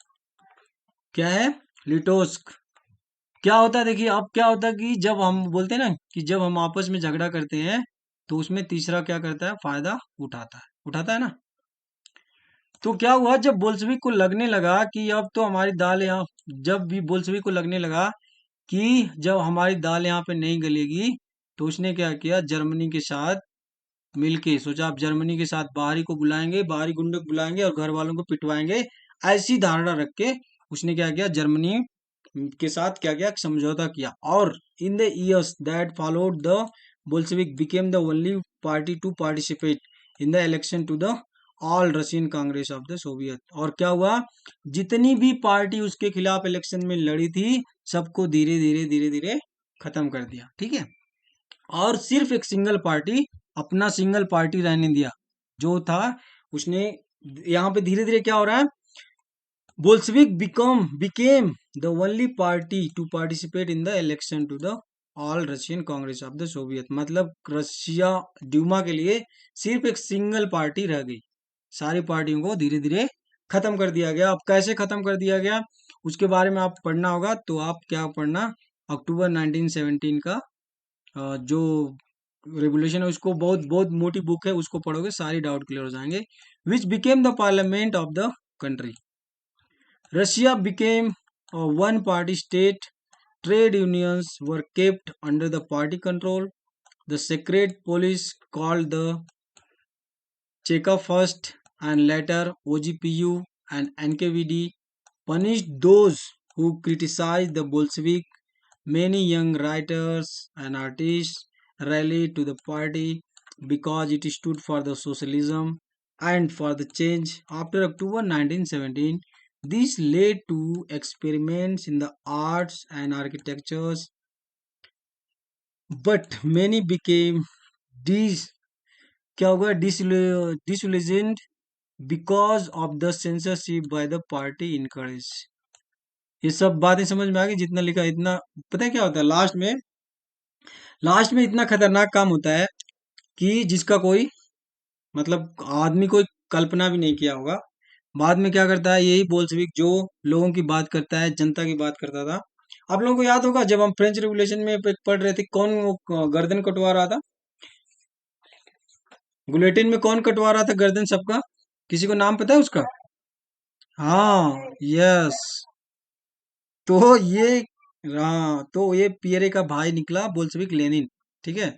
क्या है, लिटोस्क। क्या होता है, देखिए अब क्या होता है कि जब हम बोलते हैं ना कि जब हम आपस में झगड़ा करते हैं तो उसमें तीसरा क्या करता है, फायदा उठाता है ना। तो क्या हुआ, जब बोल्शेविक को लगने लगा कि अब तो हमारी दाल यहाँ, जब भी बोल्शेविक को लगने लगा कि जब हमारी दाल यहाँ पे नहीं गलेगी, तो उसने क्या किया, जर्मनी के साथ मिलके सोचा, आप जर्मनी के साथ बाहरी को बुलाएंगे, बाहरी गुंडों को बुलाएंगे और घर वालों को पिटवाएंगे। ऐसी धारणा रख के उसने क्या किया, जर्मनी के साथ क्या किया, समझौता किया। और in the years that followed, the Bolshevik became the only party to participate in the election to the All Russian Congress of the Soviet. और क्या हुआ, जितनी भी पार्टी उसके खिलाफ इलेक्शन में लड़ी थी, सबको धीरे धीरे खत्म कर दिया, ठीक है। और सिर्फ एक सिंगल पार्टी, अपना सिंगल पार्टी रहने दिया जो था उसने। यहाँ पे धीरे धीरे क्या हो रहा है, Bolshevik became the only party to participate in the election to the All Russian Congress of the Soviet. मतलब रशिया ड्यूमा के लिए सिर्फ एक सिंगल पार्टी रह गई, सारी पार्टियों को धीरे धीरे खत्म कर दिया गया। अब कैसे खत्म कर दिया गया उसके बारे में आप पढ़ना होगा, तो आप क्या पढ़ना, अक्टूबर 1917 का जो रेगुलेशन है उसको, बहुत बहुत मोटी बुक है, उसको पढ़ोगे सारी डाउट क्लियर हो जाएंगे। Which became the parliament of the country, Russia became a one party state, trade unions were kept under the party control, the secret police called the Cheka first and later OGPU and NKVD punished those who criticized the Bolshevik. Many young writers and artists rallied to the party because it stood for the socialism and for the change. After October 1917, this led to experiments in the arts and architectures, but many became dis क्या होगा, disillusioned because of the censorship by the party encourage। ये सब बातें समझ में आ गई, जितना लिखा इतना। पता है क्या होता है लास्ट में इतना खतरनाक काम होता है कि जिसका कोई मतलब आदमी कोई कल्पना भी नहीं किया होगा। बाद में क्या करता है, यही बोल्शेविक जो लोगों की बात करता है, जनता की बात करता था। आप लोगों को याद होगा जब हम फ्रेंच रिवॉल्यूशन में पढ़ रहे थे, कौन वो गर्दन कटवा रहा था, बुलेटिन में कौन कटवा रहा था गर्दन सबका, किसी को नाम पता है उसका? हाँ, यस। तो ये, हाँ, तो ये पियरे का भाई निकला, बोल्शेविक लेनिन, ठीक है।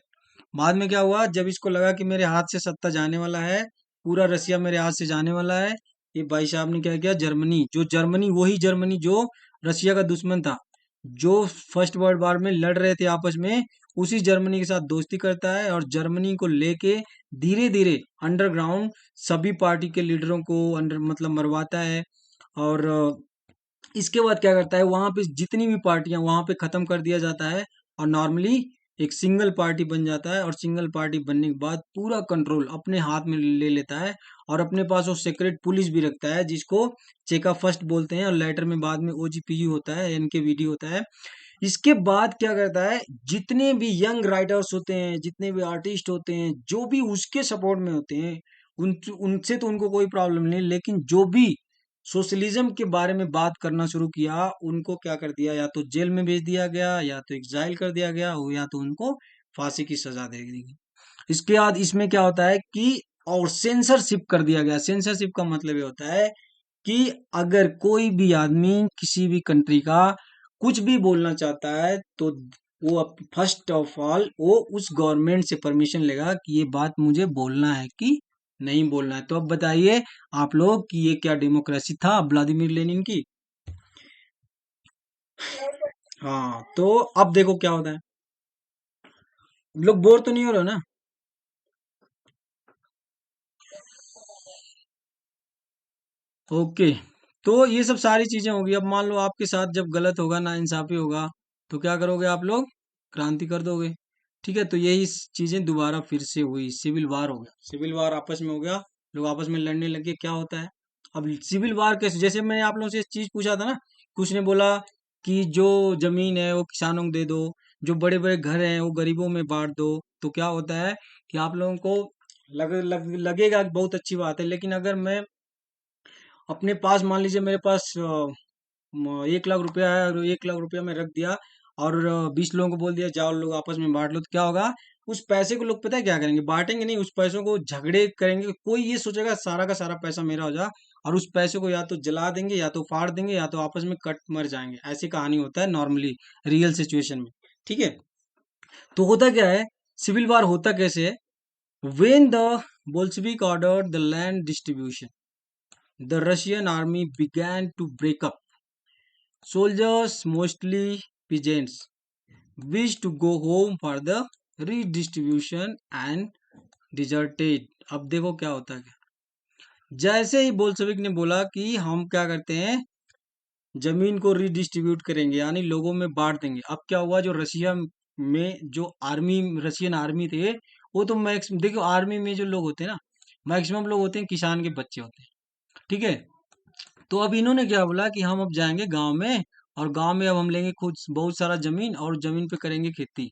बाद में क्या हुआ, जब इसको लगा कि मेरे हाथ से सत्ता जाने वाला है, पूरा रसिया मेरे हाथ से जाने वाला है, ये भाई साहब ने क्या किया, जर्मनी वही जर्मनी जो रसिया का दुश्मन था, जो फर्स्ट वर्ल्ड वॉर में लड़ रहे थे आपस में, उसी जर्मनी के साथ दोस्ती करता है और जर्मनी को लेके धीरे धीरे अंडरग्राउंड सभी पार्टी के लीडरों को अंडर मतलब मरवाता है। और इसके बाद क्या करता है, वहां पे जितनी भी पार्टियां वहां पे खत्म कर दिया जाता है। और नॉर्मली एक सिंगल पार्टी बन जाता है, और सिंगल पार्टी बनने के बाद पूरा कंट्रोल अपने हाथ में ले लेता है, और अपने पास वो सेक्रेट पुलिस भी रखता है जिसको चेका फर्स्ट बोलते हैं, और लेटर में बाद में ओजीपीयू होता है, एनकेवीडी होता है। इसके बाद क्या करता है, जितने भी यंग राइटर्स होते हैं, जितने भी आर्टिस्ट होते हैं, जो भी उसके सपोर्ट में होते हैं, उनसे तो उनको कोई प्रॉब्लम नहीं, लेकिन जो भी सोशलिज्म के बारे में बात करना शुरू किया, उनको क्या कर दिया, या तो जेल में भेज दिया गया, या तो एग्जाइल कर दिया गया, या तो उनको फांसी की सजा दे दी गई। इसके बाद इसमें क्या होता है कि और सेंसरशिप कर दिया गया। सेंसरशिप का मतलब ये होता है कि अगर कोई भी आदमी किसी भी कंट्री का कुछ भी बोलना चाहता है, तो वो फर्स्ट ऑफ ऑल वो उस गवर्नमेंट से परमिशन लेगा कि ये बात मुझे बोलना है कि नहीं बोलना है। तो अब बताइए आप लोग कि ये क्या डेमोक्रेसी था व्लादिमीर लेनिन की? हाँ, तो अब देखो क्या होता है। लोग बोर तो नहीं हो रहे हो ना? ओके, तो ये सब सारी चीजें होगी। अब मान लो आपके साथ जब गलत होगा, ना इंसाफी होगा, तो क्या करोगे आप लोग? क्रांति कर दोगे। ठीक है, तो यही चीजें दोबारा फिर से हुई, सिविल वार हो गया, सिविल वार आपस में हो गया, लोग आपस में लड़ने लगे। क्या होता है अब सिविल वार कैसे, जैसे मैंने आप लोगों से चीज पूछा था ना, कुछ ने बोला कि जो जमीन है वो किसानों को दे दो, जो बड़े बड़े घर हैं वो गरीबों में बांट दो। तो क्या होता है कि आप लोगों को लगेगा कि बहुत अच्छी बात है, लेकिन अगर मैं अपने पास, मान लीजिए मेरे पास 1 लाख रुपया है, और 1 लाख रुपया मैं रख दिया, और 20 लोगों को बोल दिया जाओ लोग आपस में बांट लो, तो क्या होगा? उस पैसे को लोग पता है क्या करेंगे? बांटेंगे नहीं, उस पैसों को झगड़े करेंगे। कोई ये सोचेगा सारा का सारा पैसा मेरा हो जा, और उस पैसे को या तो जला देंगे, या तो फाड़ देंगे, या तो आपस में कट मर जाएंगे। ऐसी कहानी होता है नॉर्मली रियल सिचुएशन में। ठीक है, तो होता क्या है, सिविल वार होता कैसे है? When the Bolshevik order the land distribution, the Russian army began to break up. Soldiers, mostly peasants, wished to go home for the redistribution and deserted. अब देखो क्या होता है। जैसे ही बोल्शेविक ने बोला कि हम क्या करते हैं, जमीन को रिडिस्ट्रीब्यूट करेंगे, यानी लोगों में बांट देंगे। अब क्या हुआ, जो रशिया में जो आर्मी, रशियन आर्मी थे, वो तो मैक्सिमम देखो, आर्मी में जो लोग होते हैं ना, मैक्सिमम लोग होते हैं किसान के बच्चे होते हैं। ठीक है, तो अब इन्होंने क्या बोला कि हम अब जाएंगे गांव में, और गांव में अब हम लेंगे खुद बहुत सारा जमीन, और जमीन पे करेंगे खेती।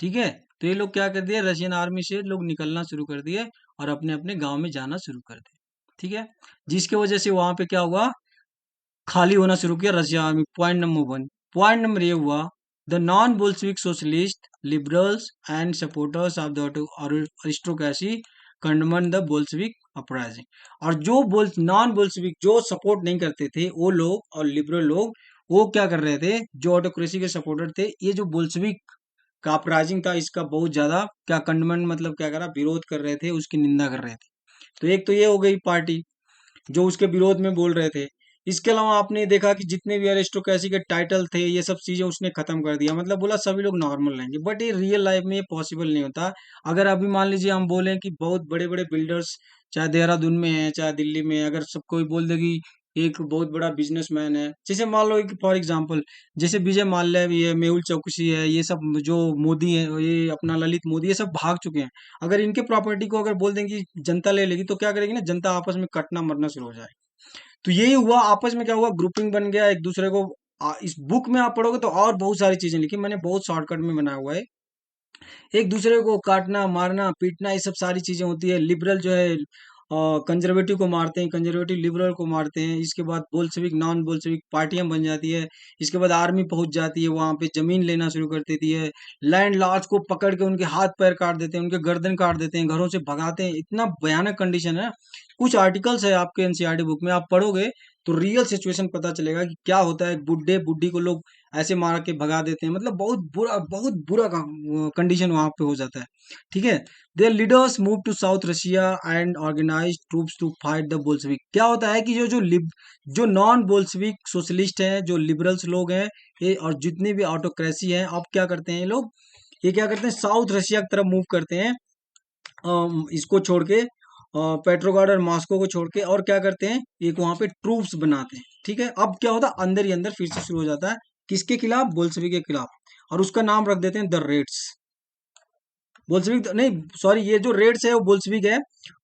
ठीक है, तो ये लोग क्या कर दिए, रशियन आर्मी से लोग निकलना शुरू कर दिए, और अपने अपने गांव में जाना शुरू कर दिए। ठीक है, जिसकी वजह से वहां पे क्या हुआ, खाली होना शुरू किया Russia army. Point number one. Point number ये हुआ, the non Bolshevik socialist liberals and supporters of the aristocracy condemn the Bolshevik uprising. और जो नॉन बोल्शेविक जो सपोर्ट नहीं करते थे वो लोग, और लिबरल लोग, वो क्या कर रहे थे, जो ऑटोक्रेसी के सपोर्टर थे, ये जो बोल्शेविक का अपराइजिंग था, इसका बहुत ज्यादा क्या कंडमन मतलब क्या करा, विरोध कर रहे थे, उसकी निंदा कर रहे थे। तो एक तो ये हो गई पार्टी जो उसके विरोध में बोल रहे थे। इसके अलावा आपने देखा कि जितने भी अरिस्टोक्रेसी के टाइटल थे, ये सब चीजें उसने खत्म कर दिया, मतलब बोला सभी लोग नॉर्मल रहेंगे। बट ये रियल लाइफ में ये पॉसिबल नहीं होता। अगर अभी मान लीजिए हम बोलें कि बहुत बड़े बड़े बिल्डर्स, चाहे देहरादून में है चाहे दिल्ली में है, अगर सब कोई बोल दे कि एक बहुत बड़ा बिजनेसमैन है, जैसे मान लो फॉर एग्जांपल, जैसे विजय माल्या भी है, मेहुल चौकसी है, ये सब जो मोदी है, ये अपना ललित मोदी, ये सब भाग चुके हैं। अगर इनके प्रॉपर्टी को अगर बोल देंगे कि जनता ले लेगी, तो क्या करेगी ना, जनता आपस में कटना मरना शुरू हो जाएगी। तो यही हुआ, आपस में क्या हुआ, ग्रुपिंग बन गया एक दूसरे को। इस बुक में आप पढ़ोगे तो और बहुत सारी चीजें लिखी, मैंने बहुत शॉर्टकट में बनाया हुआ है। एक दूसरे को काटना मारना पीटना, ये सब सारी चीजें होती है। लिबरल जो है कंजर्वेटिव को मारते हैं, कंजर्वेटिव लिबरल को मारते हैं। इसके बाद बोल्शेविक नॉन बोल्शेविक पार्टियां बन जाती है। इसके बाद आर्मी पहुंच जाती है, वहां पे जमीन लेना शुरू कर देती है। लैंड लॉर्ड्स को पकड़ के उनके हाथ पैर काट देते हैं, उनके गर्दन काट देते हैं, घरों से भगाते हैं। इतना भयानक कंडीशन है। कुछ आर्टिकल्स है आपके एनसीईआरटी बुक में, आप पढ़ोगे तो रियल सिचुएशन पता चलेगा कि क्या होता है। बुढ़े बुढ़ी को लोग ऐसे मार के भगा देते हैं, मतलब बहुत बुरा कंडीशन वहां पे हो जाता है। ठीक है, their leaders move to south Russia and organise troops to fight the Bolshevik. क्या होता है कि जो नॉन बोल्शेविक सोशलिस्ट हैं, जो लिबरल्स लोग हैं, ये और जितने भी ऑटोक्रेसी हैं, अब क्या करते हैं ये लोग, ये क्या करते हैं, साउथ रशिया की तरफ मूव करते हैं। इसको छोड़ के, पेट्रोग्राड और मॉस्को को छोड़ के, और क्या करते हैं, एक वहां पे ट्रूप्स बनाते हैं। ठीक है, अब क्या होता है, अंदर ही अंदर फिर से शुरू हो जाता है, किसके खिलाफ, बोल्शेविक के खिलाफ। और उसका नाम रख देते हैं द रेड्स। बोल्शेविक नहीं, सॉरी, ये जो रेड्स है वो बोल्शेविक है।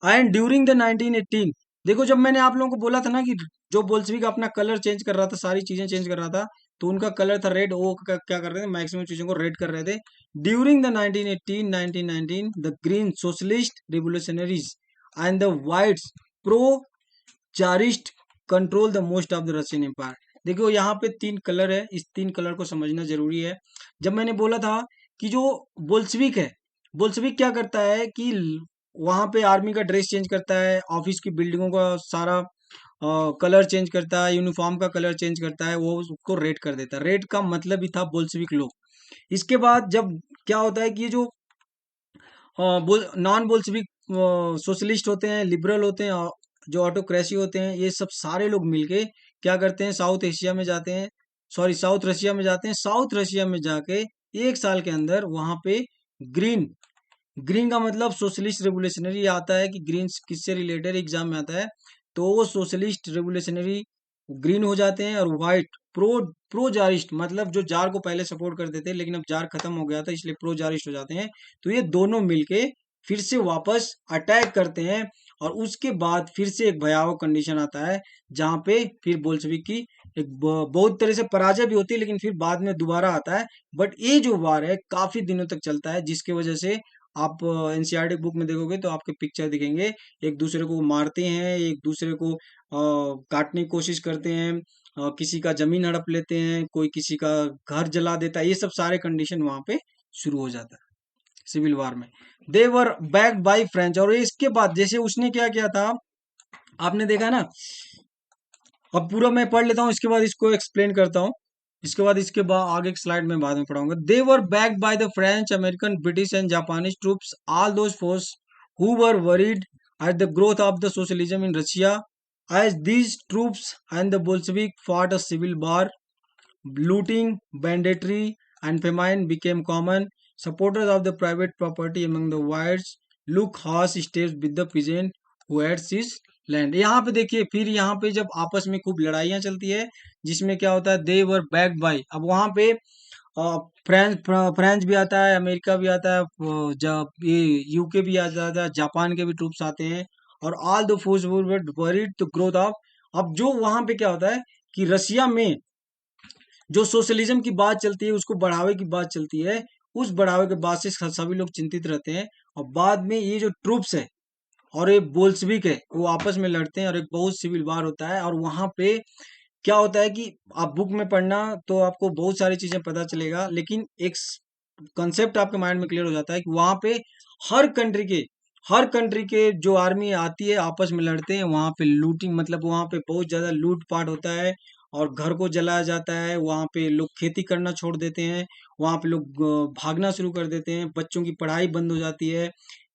एंड ड्यूरिंग द 1918, देखो जब मैंने आप लोगों को बोला था ना कि जो बोल्शेविक अपना कलर चेंज कर रहा था, सारी चीजें चेंज कर रहा था, तो उनका कलर था रेड, वो क्या कर रहे थे, मैक्सिमम चीजों को रेड कर रहे थे। During the 1918 1919 the green socialist revolutionaries and the whites pro tsarist control the most of the Russian empire. देखो यहाँ पे तीन कलर है, इस तीन कलर को समझना जरूरी है। जब मैंने बोला था कि जो बोल्शेविक है, बोल्शेविक क्या करता है कि वहां पे आर्मी का ड्रेस चेंज करता है, ऑफिस की बिल्डिंगों का सारा कलर चेंज करता है, यूनिफॉर्म का कलर चेंज करता है, वो उसको रेड कर देता है। रेड का मतलब ही था बोल्शेविक लोग। इसके बाद जब क्या होता है कि ये जो नॉन बोल्शेविक सोशलिस्ट होते हैं, लिबरल होते हैं, और जो ऑटोक्रेसी होते हैं, ये सब सारे लोग मिलके क्या करते हैं, साउथ एशिया में जाते हैं, सॉरी साउथ रशिया में जाते हैं। साउथ रशिया में जाके 1 साल के अंदर वहां पे ग्रीन, ग्रीन का मतलब सोशलिस्ट रेवोल्यूशनरी आता है कि ग्रीन किससे रिलेटेड एग्जाम में आता है, तो वो सोशलिस्ट रेवोल्यूशनरी ग्रीन हो जाते हैं। और व्हाइट प्रो प्रो जारिस्ट, मतलब जो जार को पहले सपोर्ट करते थे लेकिन अब जार खत्म हो गया था इसलिए प्रो जारिस्ट हो जाते हैं। तो ये दोनों मिलके फिर से वापस अटैक करते हैं, और उसके बाद फिर से एक भयावह कंडीशन आता है जहां पे फिर बोल्शेविक की एक बहुत तरह से पराजय भी होती है, लेकिन फिर बाद में दोबारा आता है। बट ये जो वार है काफी दिनों तक चलता है, जिसकी वजह से आप एनसीईआरटी बुक में देखोगे तो आपके पिक्चर दिखेंगे, एक दूसरे को मारते हैं, एक दूसरे को काटने की कोशिश करते हैं, किसी का जमीन हड़प लेते हैं, कोई किसी का घर जला देता है, ये सब सारे कंडीशन वहां पे शुरू हो जाता है सिविल वार में। दे वर बैक्ड बाय फ्रेंच, और इसके बाद जैसे उसने क्या किया था, आपने देखा ना। अब पूरा मैं पढ़ लेता हूँ, इसके बाद इसको एक्सप्लेन करता हूँ। इसके बाद इसके बाद आगे की स्लाइड में बाद में पढ़ाऊंगा। They were backed by the French, American, British and Japanese troops, all those force who were worried at the growth of the socialism in Russia. As these troops and the Bolshevik fought a civil war, looting, banditry, and famine became common. Supporters of the private property among the whites look harsh steps with the peasant who had seized land. यहाँ पे देखिए, फिर यहाँ पे जब आपस में खूब लड़ाइयाँ चलती है, जिसमें क्या होता है, दे वर बैक्ड बाय, अब वहाँ पे फ्रांस भी आता है, अमेरिका भी आता है, जब ये यूके भी आ जाता है, जापान के भी ट्रूप्स आते हैं, और all the force were worried the growth of. अब जो वहां पे क्या होता है कि रशिया में जो सोशलिज्म की बात चलती है, उसको बढ़ावे की बात चलती है, उस बढ़ावे के बाद से सभी लोग चिंतित रहते हैं। और बाद में ये जो ट्रूप्स है और ये बोल्शेविक है, वो आपस में लड़ते हैं और एक बहुत सिविल वार होता है। और वहां पे क्या होता है कि आप बुक में पढ़ना तो आपको बहुत सारी चीजें पता चलेगा, लेकिन एक कंसेप्ट आपके माइंड में क्लियर हो जाता है कि वहां पे हर कंट्री के हर कंट्री के जो आर्मी आती है, आपस में लड़ते हैं। वहां पे लूटिंग, मतलब वहां पे बहुत ज्यादा लूट पाट होता है, और घर को जलाया जाता है। वहां पे लोग खेती करना छोड़ देते हैं, वहां पे लोग भागना शुरू कर देते हैं, बच्चों की पढ़ाई बंद हो जाती है,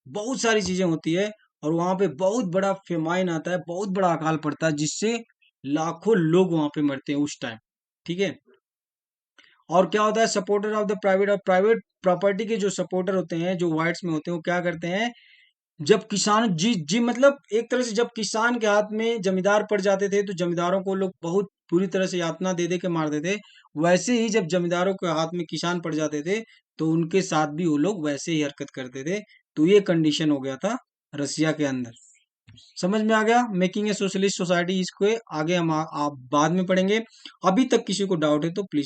बहुत सारी चीजें होती है। और वहां पे बहुत बड़ा फेमाइन आता है, बहुत बड़ा अकाल पड़ता है, जिससे लाखों लोग वहां पे मरते हैं उस टाइम। ठीक है। और क्या होता है, सपोर्टर ऑफ द प्राइवेट, और प्राइवेट प्रॉपर्टी के जो सपोर्टर होते हैं, जो व्हाइट्स में होते हैं, वो क्या करते हैं, जब किसान जी जी मतलब एक तरह से जब किसान के हाथ में जमींदार पड़ जाते थे, तो जमींदारों को लोग बहुत बुरी तरह से यातना दे दे के मारते थे। वैसे ही जब जमींदारों के हाथ में किसान पड़ जाते थे, तो उनके साथ भी वो लोग वैसे ही हरकत करते थे। तो ये कंडीशन हो गया था रसिया के अंदर। समझ में आ गया, मेकिंग ए सोशलिस्ट सोसाइटी। इसको आगे हम आप बाद में पढ़ेंगे। अभी तक किसी को डाउट है तो प्लीज